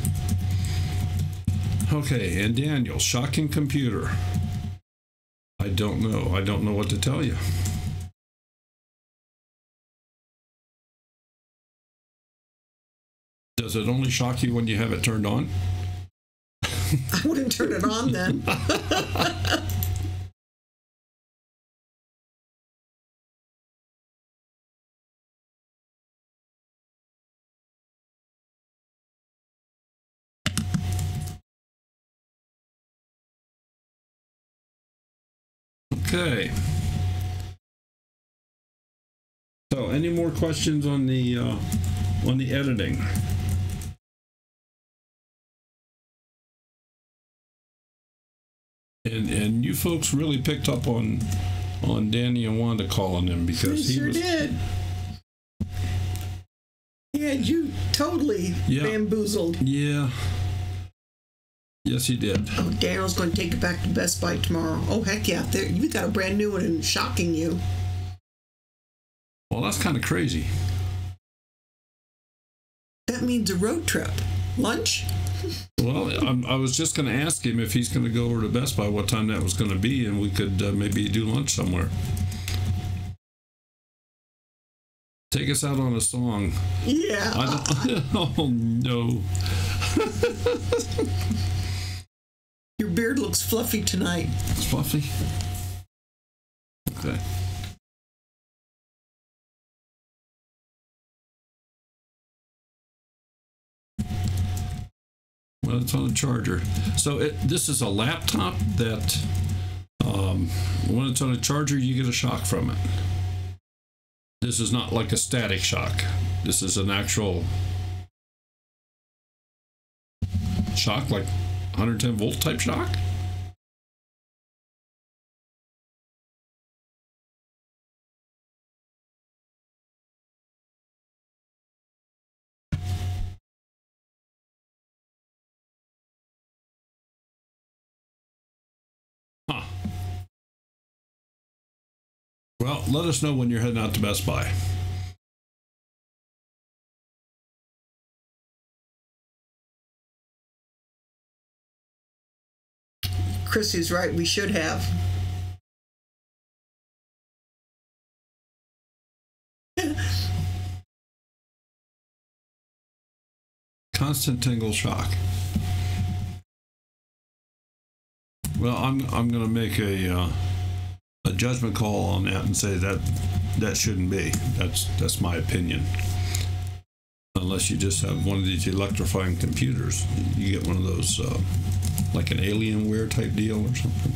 Okay, and Daniel, shocking computer. I don't know. I don't know what to tell you. Does it only shock you when you have it turned on? I wouldn't turn it on then. Okay. So, any more questions on the editing? And you folks really picked up on Danny and Wanda calling him because he did. He had you totally bamboozled. Yeah. Yes, he did. Oh, Daryl's going to take it back to Best Buy tomorrow. Oh, heck yeah. You got a brand new one and shocking you. Well, that's kind of crazy. That means a road trip. Lunch? Well, I was just going to ask him if he's going to go over to Best Buy, what time that was going to be, and we could maybe do lunch somewhere. Take us out on a song. Yeah. Oh, no. Your beard looks fluffy tonight. It's fluffy? Okay. Well, it's on a charger. So this is a laptop that, when it's on a charger, you get a shock from it. This is not like a static shock. This is an actual shock, like 110 volt type shock. Huh. Well, let us know when you're heading out to Best Buy. Chrissy's right. We should have. Constant tingle shock. Well, I'm going to make a judgment call on that and say that shouldn't be. That's my opinion. Unless you just have one of these electrifying computers, you get one of those like an Alienware type deal or something.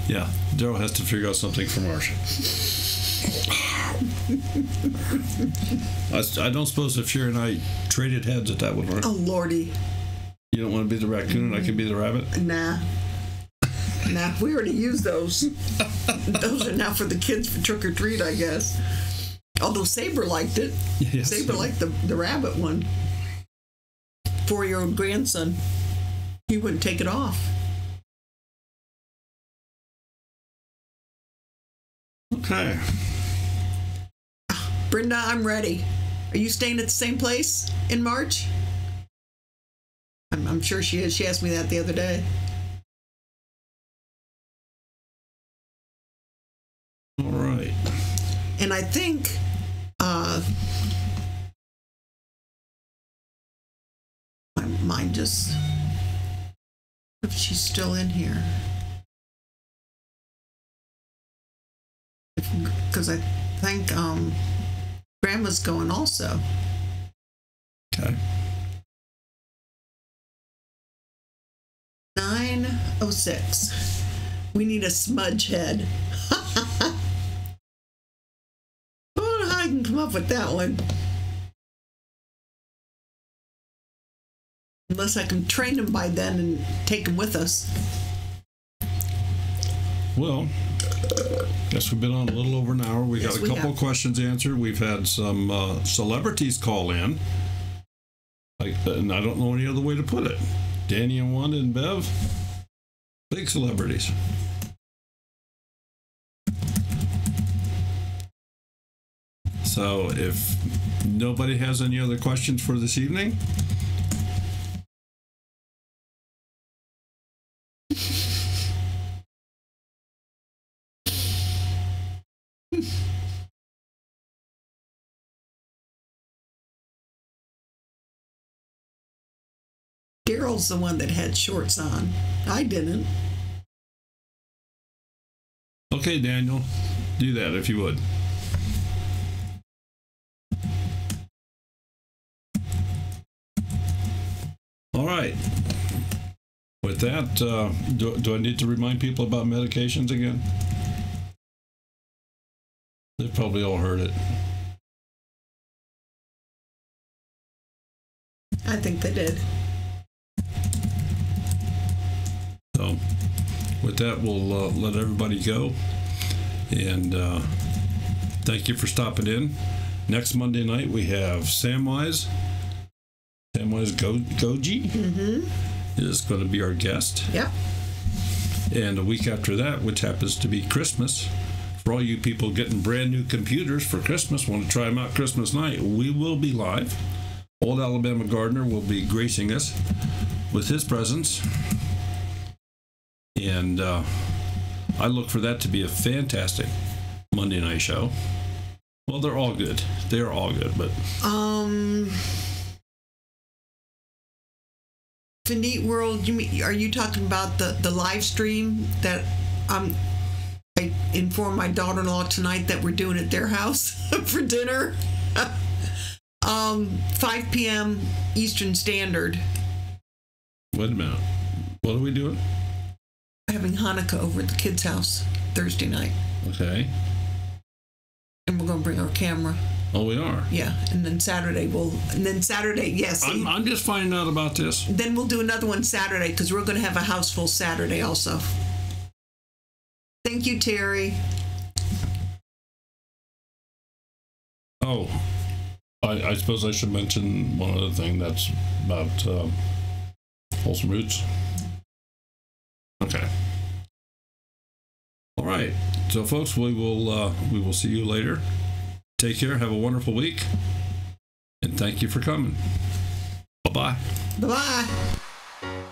Yeah, Daryl has to figure out something for Marcia. I don't suppose if Sherry and I traded heads that would work. Oh, Lordy. You don't want to be the raccoon and I can be the rabbit? Nah. Nah, we already used those. Those are now for the kids for trick or treat, I guess. Although Saber liked it. Yes. Saber liked the rabbit one. 4-year-old grandson. He wouldn't take it off. Okay. Brenda, I'm ready. Are you staying at the same place in March? I'm sure she is. She asked me that the other day. All right. And I think my mind just, if she's still in here. Because I think Grandma's going also. Okay. 9:06. We need a smudge head. I don't know how I can come up with that one. Unless I can train them by then and take them with us. Well, guess we've been on a little over an hour. We got a couple of questions answered. We've had some celebrities call in. And I don't know any other way to put it. Danny and Wanda and Bev, big celebrities. So if nobody has any other questions for this evening, Daryl's the one that had shorts on. I didn't. okay, Daniel, do that if you would. All right. With that, do I need to remind people about medications again? They've probably all heard it. I think they did. So, with that, we'll let everybody go. And thank you for stopping in. Next Monday night, we have Samwise. Samwise Goji is going to be our guest. Yep. And a week after that, which happens to be Christmas, for all you people getting brand new computers for Christmas, want to try them out Christmas night, we will be live. OldAlabamaGardener will be gracing us with his presence. And I look for that to be a fantastic Monday night show. Well, they're all good. They're all good, but... Finite World, are you talking about the live stream that I informed my daughter-in-law tonight that we're doing at their house for dinner? 5 p.m. Eastern Standard. Wait a minute. What are we doing? Having Hanukkah over at the kids' house Thursday night. Okay. And we're going to bring our camera. Oh, we are? Yeah. And then Saturday, yes. I'm just finding out about this. Then we'll do another one Saturday because we're going to have a house full Saturday also. Thank you, Terry. Oh, I suppose I should mention one other thing that's about Wholesome Roots. Okay. All right. So, folks, we will see you later. Take care. Have a wonderful week. And thank you for coming. Bye-bye. Bye-bye.